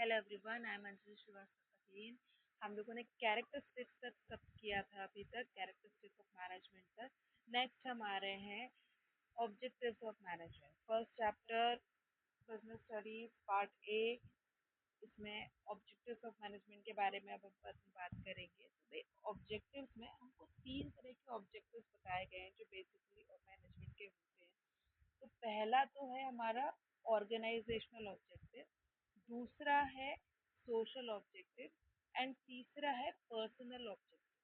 Hello everyone, I am Anjali Srivastava again. हम लोगों ने कैरेक्टरिस्टिक्स तक किया था अभी तक, कैरेक्टरिस्टिक्स ऑफ मैनेजमेंट तक। नेक्स्ट हम आ रहे हैं objectives of management. First chapter business studies part A. इसमें ऑब्जेक्टिव्स ऑफ मैनेजमेंट के बारे में अब हम बात करेंगे। तो भाई ऑब्जेक्टिव्स में हमको तीन तरह के ऑब्जेक्टिव्स बताए गए हैं जो बेसिकली मैनेजमेंट के होते हैं। तो पहला तो है हमारा ऑर्गेनाइजेशनल ऑब्जेक्टिव, दूसरा है सोशल ऑब्जेक्टिव एंड तीसरा है पर्सनल ऑब्जेक्टिव।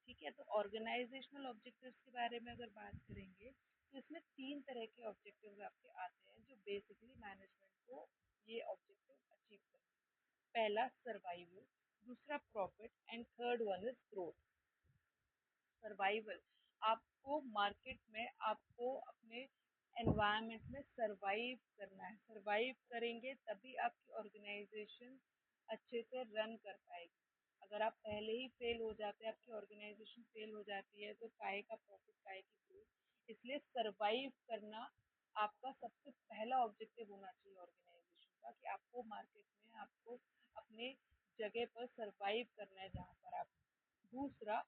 ठीक है, तो ऑर्गेनाइजेशनल ऑब्जेक्टिव्स के बारे में अगर बात करेंगे तो इसमें तीन तरह के ऑब्जेक्टिव्स आपके आते हैं जो बेसिकली मैनेजमेंट को ये ऑब्जेक्टिव अचीव करते हैं। पहला सर्वाइवल, दूसरा profit and third one is growth. Survival, आपको मार्केट में आपको अपने एनवायरनमेंट में सरवाइव करना है। सरवाइव करेंगे तभी आपकी ऑर्गेनाइजेशन अच्छे से रन कर पाएगी। अगर आप पहले ही फेल हो जाते हैं, आपकी ऑर्गेनाइजेशन फेल हो जाती है, तो काहे का प्रॉफिट, काहे की ग्रोथ। इसलिए सरवाइव करना आपका सबसे पहला ऑब्जेक्टिव होना चाहिए ऑर्गेनाइजेशन का, कि आपको मार्केट में आपको अपने जगह पर सरवाइव करना है जहाँ पर आप। दूसरा,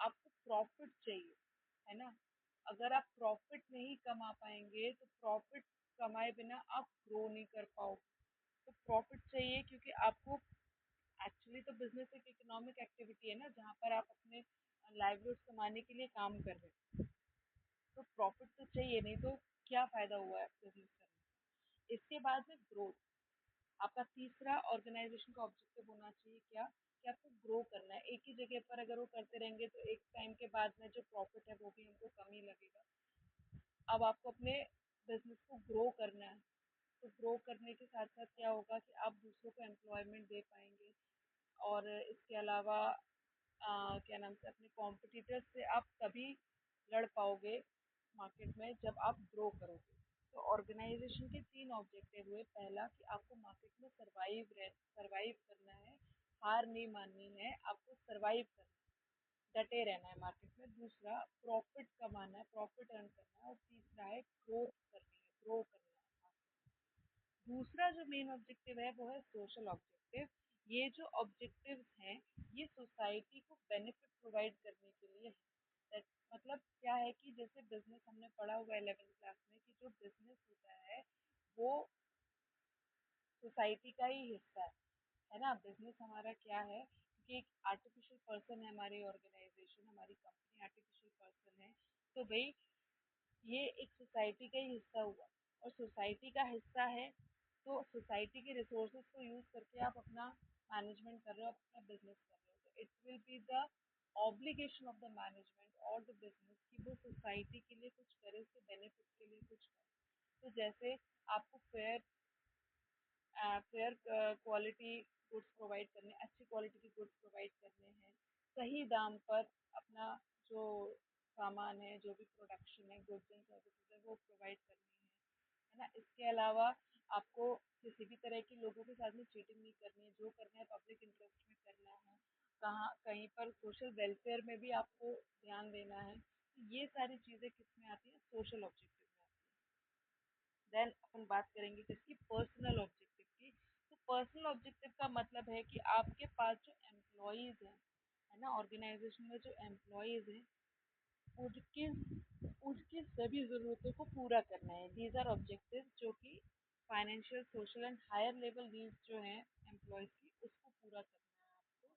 आपको प्रॉफिट चाहिए, है ना। अगर आप प्रॉफिट नहीं कमा पाएंगे तो प्रॉफिट कमाए बिना आप ग्रो नहीं कर पाओगे। तो प्रॉफिट चाहिए क्योंकि आपको एक्चुअली तो बिजनेस एक इकोनॉमिक एक्टिविटी है ना, जहाँ पर आप अपने लाइवलीहुड कमाने के लिए काम कर रहे हैं। तो प्रॉफिट तो चाहिए, नहीं तो क्या फ़ायदा हुआ है बिजनेस करने का। इसके बाद में ग्रोथ, आपका तीसरा ऑर्गेनाइजेशन का ऑब्जेक्टिव होना चाहिए क्या, कि आपको ग्रो करना है। एक ही जगह पर अगर वो करते रहेंगे तो एक टाइम के बाद में जो प्रॉफिट है वो भी हमको कम ही लगेगा। अब आपको अपने बिजनेस को ग्रो करना है, तो ग्रो करने के साथ साथ क्या होगा कि आप दूसरों को एम्प्लॉयमेंट दे पाएंगे। और इसके अलावा क्या नाम से अपने कॉम्पिटिटर्स से आप तभी लड़ पाओगे मार्केट में जब आप ग्रो करोगे। तो ऑर्गेनाइजेशन के तीन ऑब्जेक्टिव हुए। पहला कि आपको मार्केट में सरवाइव करना है, हार नहीं माननी है, आपको सरवाइव करना है, डटे रहना है मार्केट में। दूसरा, प्रॉफिट कमाना है, प्रॉफिट अर्न करना है। और तीसरा है ग्रोथ करनी है, ग्रो करना है। दूसरा जो मेन ऑब्जेक्टिव है वो है सोशल ऑब्जेक्टिव। ये जो ऑब्जेक्टिव्स हैं ये सोसाइटी को बेनिफिट प्रोवाइड करने के लिए है। मतलब क्या है कि जैसे बिजनेस हमने पढ़ा हुआ है 11th क्लास में, कि जो बिजनेस होता है वो सोसाइटी का ही हिस्सा है ना। बिजनेस हमारा क्या है, क्योंकि एक आर्टिफिशियल पर्सन है हमारी ऑर्गेनाइजेशन, हमारी कंपनी आर्टिफिशियल पर्सन है। तो भाई ये एक सोसाइटी का ही हिस्सा हुआ, और सोसाइटी का हिस्सा है तो सोसाइटी के रिसोर्सेज को यूज़ करके आप अपना मैनेजमेंट कर रहे हो, अपना बिजनेस कर रहे हो। तो it will be the obligation of the management और द बिजनेस कि वो सोसाइटी के लिए कुछ करे, उसके बेनिफिट के लिए कुछ करे। तो जैसे आपको फेयर क्वालिटी गुड्स प्रोवाइड करने, अच्छी क्वालिटी के गुड्स प्रोवाइड करने हैं, सही दाम पर अपना जो सामान है, जो भी प्रोडक्शन है, गुड्स एंड सर्विसेज है, वो प्रोवाइड करनी है ना। इसके अलावा आपको किसी भी तरह के लोगों के साथ में चीटिंग नहीं करनी है, जो करना है पब्लिक इंटरेस्ट में करना है। कहाँ कहीं पर सोशल वेलफेयर में भी आपको ध्यान देना है। तो ये सारी चीज़ें किस में आती हैं, सोशल ऑब्जेक्टिव में आती हैं। देन अपन बात करेंगे किसकी, पर्सनल ऑब्जेक्टिव की। तो पर्सनल ऑब्जेक्टिव का मतलब है कि आपके पास जो एम्प्लॉयज़ हैं, है ना, ऑर्गेनाइजेशन में जो एम्प्लॉयज़ हैं, उनकी उनकी सभी ज़रूरतों को पूरा करना है। दीज आर ऑब्जेक्टिव जो कि financial, social and higher level needs जो हैं एम्प्लॉयज़ की, उसको पूरा करना है आपको,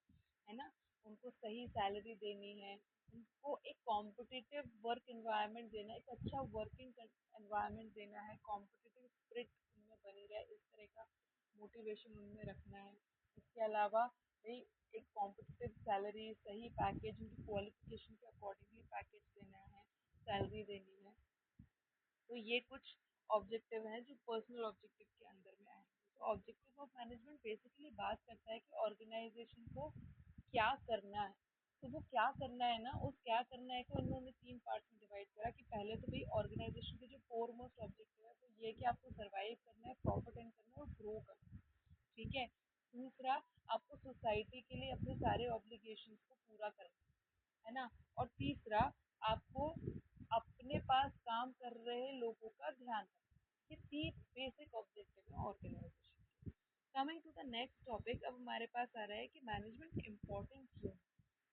है ना। उनको सही सैलरी देनी है, उनको एक कॉम्पिटिटिव वर्क एनवायरनमेंट देना है, एक अच्छा वर्किंग एनवायरनमेंट देना है, कॉम्पिटिटिव स्पिरिट उनमें बनी रहे, इस तरह का मोटिवेशन उनमें रखना है। इसके अलावा भाई एक कॉम्पिटिटिव सैलरी, सही पैकेज, उनकी क्वालिफिकेशन के अकॉर्डिंगली पैकेज देना है, सैलरी देनी है। तो ये कुछ ऑब्जेक्टिव हैं जो पर्सनल ऑब्जेक्टिव के अंदर में आएंगे। तो ऑब्जेक्टिव ऑफ मैनेजमेंट बेसिकली बात करता है कि ऑर्गेनाइजेशन को क्या करना है। तो वो क्या करना है ना, उस क्या करना है को उन्होंने तीन पार्ट्स में डिवाइड करा। कि पहले तो भाई ऑर्गेनाइजेशन के जो फोरमोस्ट ऑब्जेक्टिव है वो ये कि आपको सर्वाइव करना है, प्रॉफिट अर्न करना है और ग्रो करना है। ठीक है। दूसरा, आपको सोसाइटी के लिए अपने सारे ऑब्लिगेशंस को पूरा करना है ना। और तीसरा, आपको अपने पास काम कर रहे लोगों का ध्यान रखना। ये तीन बेसिक ऑब्जेक्टिव है ऑर्गेनाइजेशन के। Coming to the next topic, अब हमारे पास आ रहा है कि मैनेजमेंट इम्पोर्टेंट क्यों है।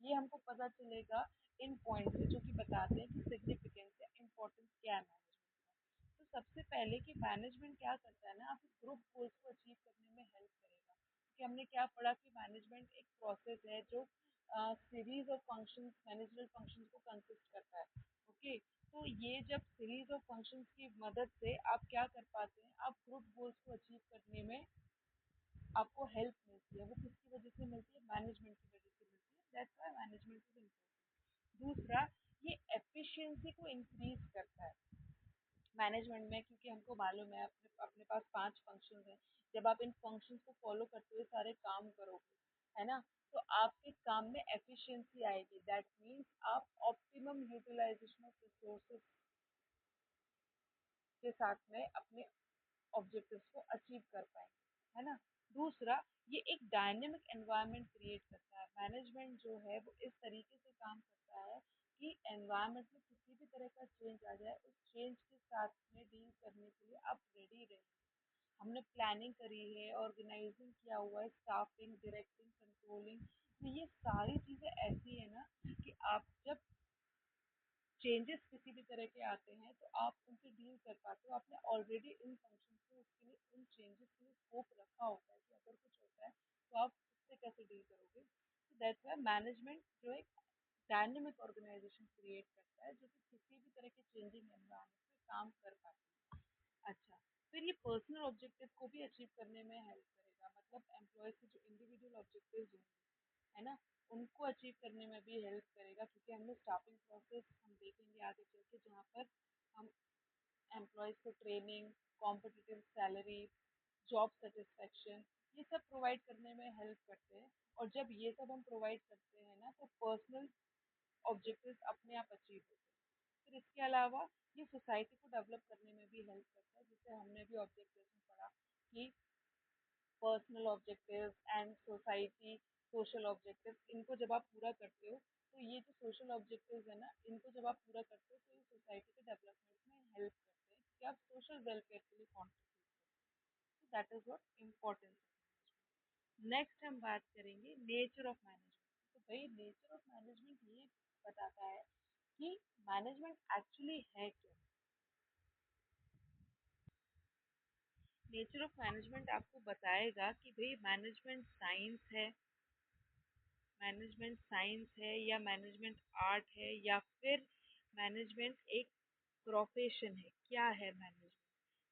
ये हमको पता चलेगा इन पॉइंट से, जो कि बताते हैं कि सिग्निफिकेंस या इम्पोर्टेंस क्या है मैनेजमेंट। तो सबसे पहले कि मैनेजमेंट क्या करता है ना, आपके ग्रुप गोल्स को अचीव करने में हेल्प करेगा, क्योंकि हमने क्या पढ़ा कि मैनेजमेंट एक प्रोसेस है जो series of functions, managerial functions को कंसिस्ट करता है। ओके, तो ये जब सीरीज ऑफ फंक्शंस की मदद से आप क्या कर पाते हैं, आप ग्रुप गोल्स को अचीव करने में आपको हेल्प मिलती है। वो किसकी वजह से मिलती है? मैनेजमेंट की वजह से मिलती है। That's why management is important. दूसरा, ये एफिशिएंसी को इंक्रीज करता है मैनेजमेंट में, क्योंकि हमको मालूम है अपने अपने पास 5 फंक्शंस हैं। जब आप इन फंक्शंस को फॉलो करते हुए सारे काम करोगे, है ना, तो आपके काम में एफिशिएंसी आएगी। दैट मीन्स आप ऑप्टिमम यूटिलाइजेशन ऑफ रिसोर्सेज के साथ में अपने ऑब्जेक्टिव्स को अचीव कर पाएंगे, है ना। दूसरा, ये एक डायनेमिक एनवायरनमेंट क्रिएट करता है। मैनेजमेंट जो है वो इस तरीके से काम करता है कि एनवायरनमेंट में किसी भी तरह का चेंज आ जाए, उस चेंज के साथ में डील करने के लिए आप रेडी रहिए। हमने प्लानिंग करी है, ऑर्गेनाइजिंग किया हुआ है, स्टाफिंग, डायरेक्टिंग, कंट्रोलिंग। तो ये सारी चीज़ें ऐसी है ना कि आप जब चेंजेस किसी भी तरह के आते हैं तो आप उनसे डील कर पाते हो। आपने ऑलरेडी इन फंक्शंस को, उसके लिए, उन चेंजेस के लिए स्कोप रखा होता है कि अगर कुछ होता है तो आप उससे कैसे डील करोगे। तो दैट्स वाई मैनेजमेंट जो एक डायनेमिक ऑर्गेनाइजेशन क्रिएट करता है, जो कि किसी भी तरह के चेंजिंग एनवायरनमेंट में काम कर पाती है। अच्छा, फिर ये पर्सनल ऑब्जेक्टिव को भी अचीव करने में हेल्प करेगा। मतलब एम्प्लॉयज के जो इंडिविजुअल ऑब्जेक्टिव्स होंगे, है ना, उनको अचीव करने में भी हेल्प करेगा, क्योंकि हमने स्टाफिंग प्रोसेस हम देखेंगे आगे चल के, जहाँ पर हम एम्प्लॉयज़ को training, competitive salary, job satisfaction, ये सब प्रोवाइड करने में हेल्प करते हैं। और जब ये सब हम प्रोवाइड करते हैं ना, तो पर्सनल ऑब्जेक्टिव्स अपने आप अचीव होते हैं। फिर इसके अलावा ये सोसाइटी को डेवलप करने में भी हेल्प करता है, जिससे हमने भी ऑब्जेक्टिव्स में पढ़ा कि personal objectives and society social objectives, इनको जब आप पूरा करते हो, तो ये जो सोशल ऑब्जेक्टिव्स है ना, इनको जब आप पूरा करते हो तो ये सोसाइटी के डेवलपमेंट में हेल्प करते हैं, क्योंकि आप सोशल वेलफेयर के लिए कॉन्ट्रीब्यूट करते हो। That is what importance. Next हम बात करेंगे नेचर ऑफ मैनेजमेंट। तो भाई नेचर ऑफ मैनेजमेंट ये बताता है कि मैनेजमेंट एक्चुअली है क्या। नेचर ऑफ मैनेजमेंट आपको बताएगा कि भाई मैनेजमेंट साइंस है या मैनेजमेंट आर्ट है, या फिर मैनेजमेंट एक प्रोफेशन है। क्या है मैनेजमेंट,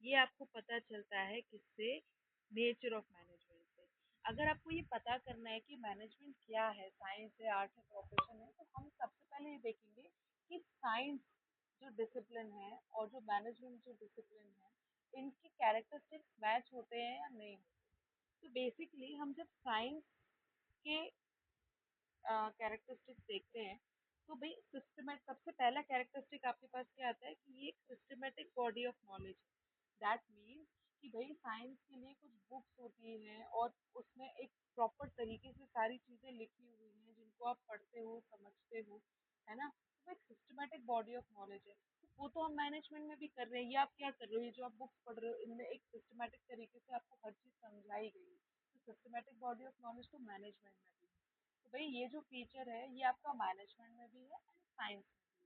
ये आपको पता चलता है किससे? नेचर ऑफ मैनेजमेंट से। अगर आपको ये पता करना है कि मैनेजमेंट क्या है, साइंस है, आर्ट है, प्रोफेशन है, तो हम सबसे पहले ये देखेंगे कि साइंस जो डिसिप्लिन है और जो मैनेजमेंट जो डिसिप्लिन है, इनकी कैरेक्टरिस्टिक्स मैच होते हैं या नहीं होते। तो बेसिकली हम जब साइंस के कैरेक्टरिस्टिक्स देखते हैं, तो भाई सिस्टमेट सबसे पहला कैरेक्टरिस्टिक आपके पास क्या आता है कि ये एक सिस्टमेटिक बॉडी ऑफ नॉलेज है। दैट मीन्स कि भाई साइंस के लिए कुछ बुक्स होती हैं और उसमें एक प्रॉपर तरीके से सारी चीज़ें लिखी हुई हैं, जिनको आप पढ़ते हो, समझते हो, है ना। तो वो एक सिस्टमेटिक बॉडी ऑफ नॉलेज है। तो वो तो हम मैनेजमेंट में भी कर रहे हैं। ये आप क्या कर रहे हो, ये जो आप बुक्स पढ़ रहे हो, इनमें एक सिस्टमेटिक तरीके से आपको हर चीज़ समझाई गई है। तो सिस्टमेटिक बॉडी ऑफ नॉलेज तो मैनेजमेंट में भी है। तो भाई ये जो फीचर है ये आपका मैनेजमेंट में भी है एंड साइंस में भी है।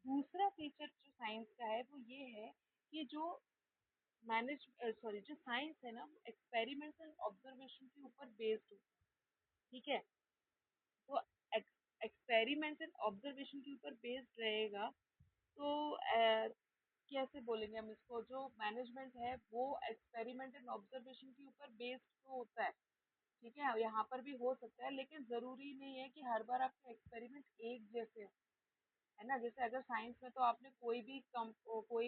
दूसरा फीचर जो साइंस का है वो ये है कि जो जो साइंस है ना, वो एक्सपेरिमेंट्स एंड ऑब्जर्वेशन के ऊपर बेस्ड होता है। ठीक है, तो एक्सपेरिमेंट्स एंड ऑब्जर्वेशन के ऊपर बेस्ड रहेगा। तो कैसे बोलेंगे हम इसको, जो मैनेजमेंट है वो एक्सपेरिमेंट एंड ऑब्जर्वेशन के ऊपर बेस्ड तो होता है। ठीक है, यहाँ पर भी हो सकता है, लेकिन ज़रूरी नहीं है कि हर बार आपके एक्सपेरिमेंट एक जैसे हो, है ना। जैसे अगर साइंस में तो आपने कोई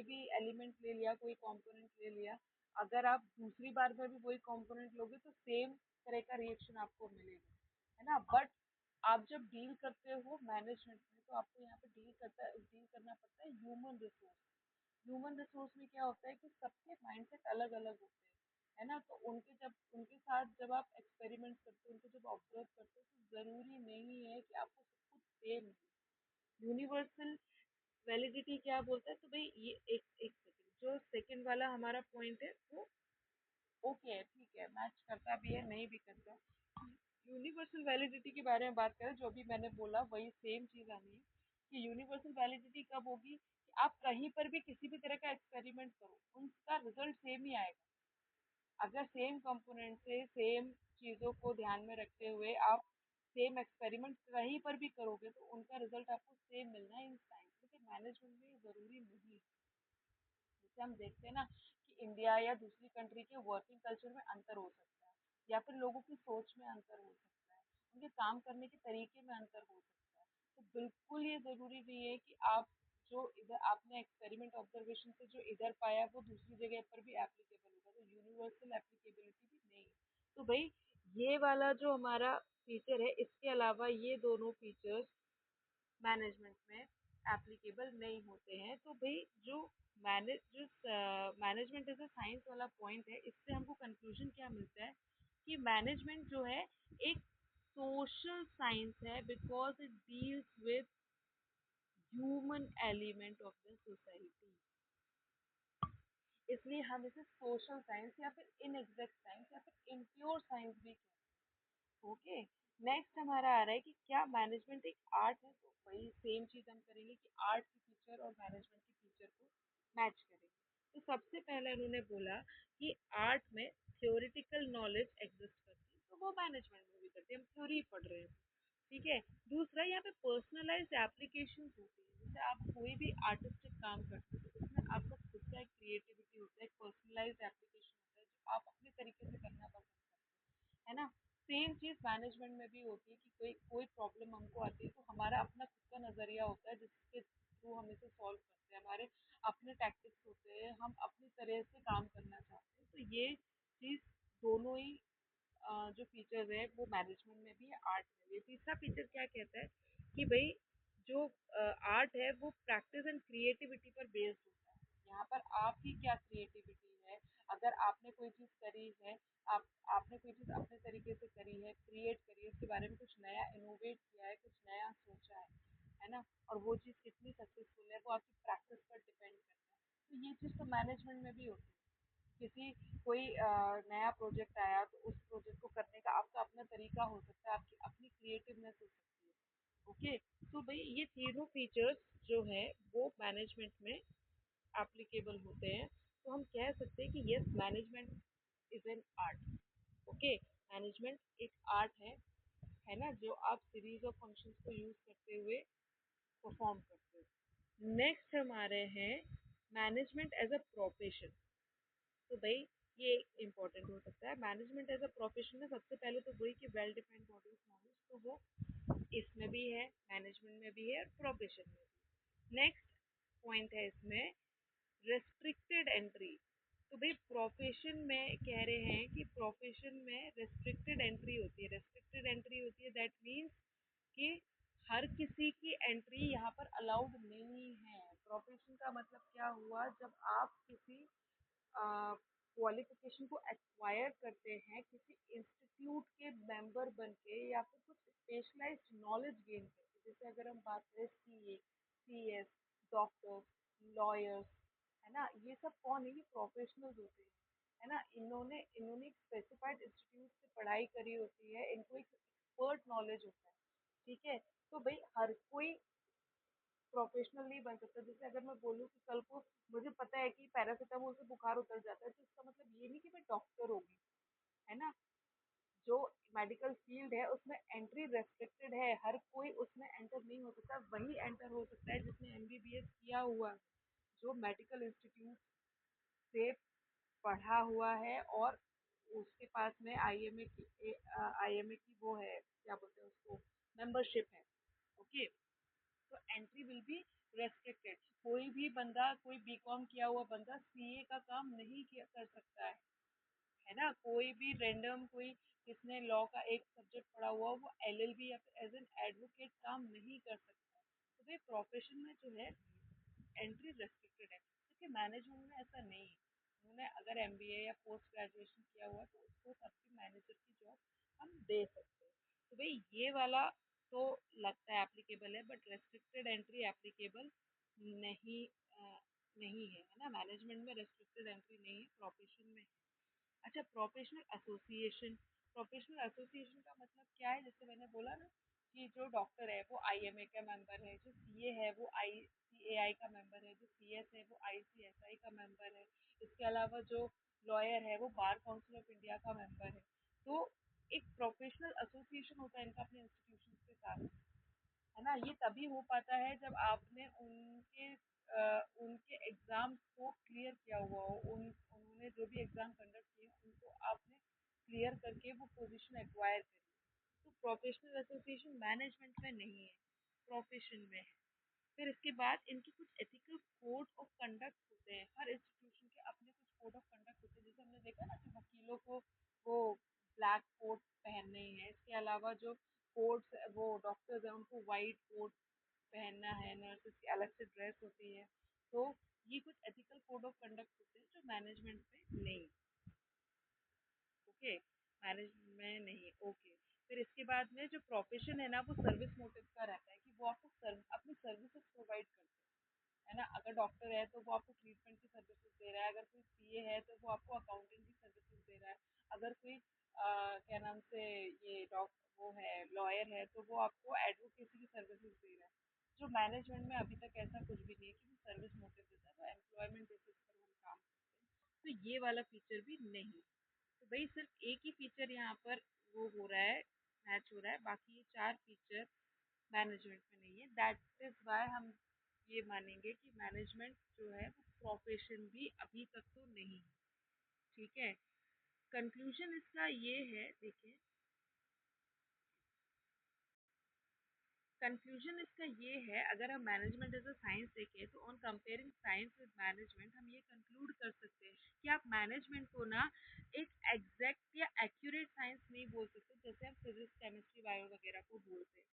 भी एलिमेंट ले लिया, कोई कंपोनेंट ले लिया, अगर आप दूसरी बार में भी वही कंपोनेंट लोगे तो सेम तरह का रिएक्शन आपको मिलेगा, है ना। बट आप जब डील करते हो मैनेजमेंट में, तो आपको यहाँ पे डील करना पड़ता है ह्यूमन रिसोर्स। ह्यूमन रिसोर्स में क्या होता है कि सबके माइंडसेट अलग अलग होते हैं, है ना। तो उनके साथ जब आप एक्सपेरिमेंट्स करते हो, उनको जब ऑब्जर्व करते हो, तो ज़रूरी नहीं है कि आपको सब कुछ सेम। यूनिवर्सल वैलिडिटी क्या बोलता है, तो भाई ये एक एक सेकंड, जो सेकंड वाला हमारा पॉइंट है वो ओके ठीक है, मैच करता भी है नहीं भी करता। यूनिवर्सल वैलिडिटी के बारे में बात करें, जो भी मैंने बोला वही सेम चीज़ आनी है कि यूनिवर्सल वैलिडिटी कब होगी कि आप कहीं पर भी किसी भी तरह का एक्सपेरिमेंट करो, उनका रिजल्ट सेम ही आएगा। अगर सेम कंपोनेंट से सेम चीज़ों को ध्यान में रखते हुए आप सेम एक्सपेरिमेंट कहीं पर भी करोगे तो उनका रिजल्ट आपको सेम मिलना है इन साइंस, लेकिन मैनेजमेंट में ये ज़रूरी नहीं है। जैसे हम देखते हैं ना कि इंडिया या दूसरी कंट्री के वर्किंग कल्चर में अंतर हो सकता है, या फिर लोगों की सोच में अंतर हो सकता है, उनके काम करने के तरीके में अंतर हो सकता है। तो बिल्कुल ये ज़रूरी नहीं है कि आप जो इधर आपने एक्सपेरिमेंट ऑब्जर्वेशन से जो इधर पाया वो दूसरी जगह पर भी एप्लीकेबल होगा, तो यूनिवर्सल एप्लीकेबिलिटी भी नहीं है। तो भाई ये वाला जो हमारा फीचर है, इसके अलावा ये दोनों फीचर्स मैनेजमेंट में एप्लीकेबल नहीं होते हैं। तो भाई जो मैनेजमेंट एज अ साइंस वाला पॉइंट है, इससे हमको कंक्लूजन क्या मिलता है कि मैनेजमेंट जो है एक सोशल साइंस है, because it deals with human element of the society. इसलिए हम इसे सोशल साइंस या फिर इनएग्जैक्ट साइंस या फिर इम्प्योर साइंस भी कहते हैं। ओके, नेक्स्ट हमारा आ रहा है कि क्या मैनेजमेंट एक आर्ट है, तो वही सेम चीज हम करेंगे कि आर्ट की फीचर और मैनेजमेंट की फीचर को मैच करेंगे। तो सबसे पहले उन्होंने बोला कि आर्ट में थ्योरेटिकल नॉलेज एग्जिस्ट करती है, तो वो मैनेजमेंट में भी करती है, हम थ्योरी पढ़ रहे हैं। ठीक है, दूसरा यहाँ पे पर्सनलाइज्ड एप्लीकेशंस होती है, जैसे आप कोई भी आर्टिस्टिक काम करते हो तो उसमें आपका खुद का एक क्रिएटिविटी होता है, एक पर्सनलाइज्ड एप्लीकेशन होता है जो आप अपने तरीके से करना पसंद करते हैं, है ना। सेम चीज़ मैनेजमेंट में भी होती है कि कोई कोई प्रॉब्लम हमको आती है तो हमारा अपना खुद का नज़रिया होता है जिसके थ्रू हम इसे सॉल्व करते हैं, हमारे अपने टैक्टिक्स होते हैं, हम अपनी तरह से काम करना चाहते हैं। तो ये चीज़ दोनों ही जो फीचर्स है वो मैनेजमेंट में भी है, आर्ट में भी है। तीसरा फीचर क्या कहता है कि भाई जो आर्ट है वो प्रैक्टिस एंड क्रिएटिविटी पर बेस्ड होता है। यहाँ पर आपकी क्या क्रिएटिविटी है, अगर आपने कोई चीज़ करी है, आप आपने कोई चीज़ अपने तरीके से करी है, क्रिएट करी है, उसके बारे में कुछ नया इनोवेट किया है, कुछ नया सोचा है ना, और वो चीज़ कितनी सक्सेसफुल है वो आपकी प्रैक्टिस पर डिपेंड करता है। तो ये चीज़ तो मैनेजमेंट में भी होती है। किसी कोई नया प्रोजेक्ट आया तो उस प्रोजेक्ट को करने का आपका अपना तरीका हो सकता है, आपकी अपनी क्रिएटिवनेस हो सकती है। ओके, तो भाई ये तीनों फीचर्स जो है वो मैनेजमेंट में एप्लीकेबल होते हैं। तो हम कह सकते हैं कि yes, management is an art. Okay, management एक आर्ट है ना, जो आप सीरीज ऑफ फंक्शंस को यूज करते हुए परफॉर्म करते हो। नेक्स्ट हमारे हैं मैनेजमेंट एज अ प्रोफेशन। तो भाई ये इम्पोर्टेंट हो सकता है मैनेजमेंट एज अ प्रोफेशन में। सबसे पहले तो वही कि well defined body of knowledge, तो वो इसमें भी है, मैनेजमेंट में भी है और प्रोफेशन में भी। नेक्स्ट पॉइंट है इसमें रेस्ट्रिक्टेड एंट्री। तो भाई प्रोफेशन में कह रहे हैं कि प्रोफेशन में रेस्ट्रिक्टेड एंट्री होती है। रेस्ट्रिक्टेड एंट्री होती है दैट मीन्स कि हर किसी की एंट्री यहाँ पर अलाउड नहीं है। प्रोफेशन का मतलब क्या हुआ, जब आप किसी क्वालिफिकेशन को एक्वायर करते हैं किसी इंस्टीट्यूट के मेंबर बन के या फिर कुछ स्पेशलाइज्ड नॉलेज गेन करके। जैसे अगर हम बात करें सीए, सीएस, डॉक्टर्स, लॉयर्स, है ना, ये सब कौन है, ये प्रोफेशनल्स होते हैं, है ना। इन्होंने इन्होंने एक स्पेसिफाइड इंस्टीट्यूट से पढ़ाई करी होती है, इनको एक एक्सपर्ट नॉलेज होता है। ठीक है, तो भाई हर कोई प्रोफेशनल नहीं बन सकता। जैसे अगर मैं बोलूँ कि कल को मुझे पता है कि पैरासीटामोल से बुखार उतर जाता है, तो इसका मतलब ये नहीं कि मैं डॉक्टर होगी, है ना। जो मेडिकल फील्ड है उसमें एंट्री रेस्ट्रिक्टेड है, हर कोई उसमें एंटर नहीं हो सकता। वही एंटर हो सकता है जिसने एमबीबीएस किया हुआ है, जो मेडिकल इंस्टीट्यूट से पढ़ा हुआ है और उसके पास में आईएमए की वो है, क्या बोलते हैं उसको, मेंबरशिप है। ओके, तो एंट्री विल बी रेस्ट्रिक्टेड। कोई भी बंदा, कोई बीकॉम किया हुआ बंदा सीए का काम नहीं किया कर सकता है ना। कोई भी रैंडम कोई किसने लॉ का एक सब्जेक्ट पढ़ा हुआ वो एलएलबी या फिर एज एन एडवोकेट काम नहीं कर सकता। तो भाई प्रोफेशन में जो है एंट्री रेस्ट्रिक्टेड है, क्योंकि मैनेजमेंट में ऐसा नहीं है। उन्होंने अगर एमबीए या पोस्ट ग्रेजुएशन किया हुआ तो उसको तब भी मैनेजर की जॉब हम दे सकते हैं। तो भाई ये वाला तो लगता है एप्लीकेबल है, बट रेस्ट्रिक्टेड एंट्री एप्लीकेबल नहीं नहीं है, है ना। मैनेजमेंट में रेस्ट्रिक्टेड एंट्री नहीं है, प्रोफेशन में है। अच्छा, प्रोफेशनल एसोसिएशन का मतलब क्या है? जैसे मैंने बोला ना कि जो डॉक्टर है वो आईएमए का मेंबर है, जो सीए है वो आईसीएआई का मेंबर है, जो सीएस है वो आईसीएसआई का मेंबर है, इसके अलावा जो लॉयर है वो बार काउंसिल ऑफ इंडिया का मेंबर है। तो एक प्रोफेशनल एसोसिएशन होता है इनका अपने इंस्टीट्यूशन के साथ, है ना? ये तभी हो पाता है जब आपने उनके एग्जाम्स को क्लियर किया हुआ हो, उन्होंने जो भी एग्जाम कंडक्ट किए उनको आपने क्लियर करके वो पोजीशन एक्वायर करी। तो प्रोफेशनल एसोसिएशन मैनेजमेंट में नहीं है, प्रोफेशन में है। फिर इसके बाद इनके कुछ एथिकल कोड ऑफ कंडक्ट होते हैं, हर इंस्टीट्यूशन के अपने कुछ कोड ऑफ कंडक्ट होते हैं। जैसे हमने देखा ना कि वकीलों को वो ब्लैक कोट पहनने हैं, इसके अलावा जो कोट्स वो डॉक्टर्स हैं उनको वाइट कोट पहनना है, नर्सेस की अलग से ड्रेस होती है। तो ये कुछ एथिकल कोड ऑफ कंडक्ट होते हैं जो मैनेजमेंट में नहीं। ओके, मैनेजमेंट में नहीं। ओके, फिर इसके बाद में जो प्रोफेशन है ना वो सर्विस मोटिव का रहता है कि वो आपको अपनी सर्विसेज प्रोवाइड करते हैं, है ना? अगर डॉक्टर है तो वो आपको ट्रीटमेंट की सर्विसेज दे रहा है, अगर कोई सीए है तो वो आपको अकाउंटिंग की सर्विसेज दे रहा है, अगर कोई क्या नाम से ये डॉक वो है लॉयर है तो वो आपको एडवोकेसी की सर्विसेज दे रहा है। जो मैनेजमेंट में अभी तक ऐसा कुछ भी नहीं है कि वो सर्विस मोटिव देता है, वो एम्प्लॉयमेंट बेसिस पर हम काम करते हैं। तो ये वाला फीचर भी नहीं। तो भाई सिर्फ एक ही फीचर यहाँ पर वो हो रहा है, मैच हो रहा है, बाकी ये चार फीचर मैनेजमेंट में नहीं है। दैट इज वाई हम ये मानेंगे कि मैनेजमेंट जो है वो प्रोफेशन भी अभी तक तो नहीं है। ठीक है, कंक्लूजन इसका ये है, देखिए कंक्लूजन इसका ये है, अगर हम मैनेजमेंट एज अ साइंस देखें तो on comparing science with management हम ये कंक्लूड कर सकते हैं कि आप मैनेजमेंट को ना एक एग्जैक्ट या एक्यूरेट साइंस नहीं बोल सकते जैसे हम फिजिक्स केमिस्ट्री बायो वगैरह को बोलते हैं।